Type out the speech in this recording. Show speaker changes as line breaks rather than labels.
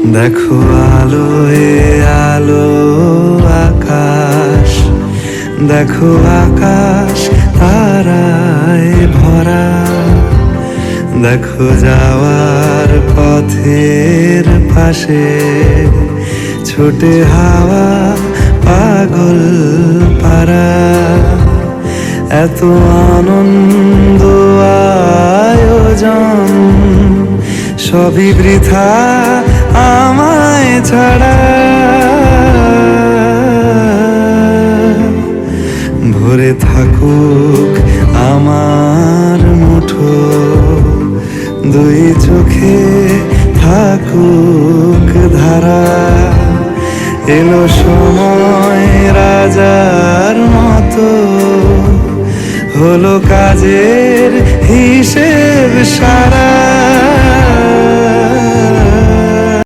দেখো আলোয় আলো আকাশ, দেখো আকাশ তারায় ভরা। দেখো যাওয়ার পথের পাশে ছোটে হাওয়া পাগল পারা। এত আনন্দ আয়োজন সবই বৃথা আমায় ছাড়া। ভরে থাকুক আমার মুঠো, দুই চোখে থাকুক ধারা। এলো সময় রাজার মতো, হলো কাজের হিসেব সারা।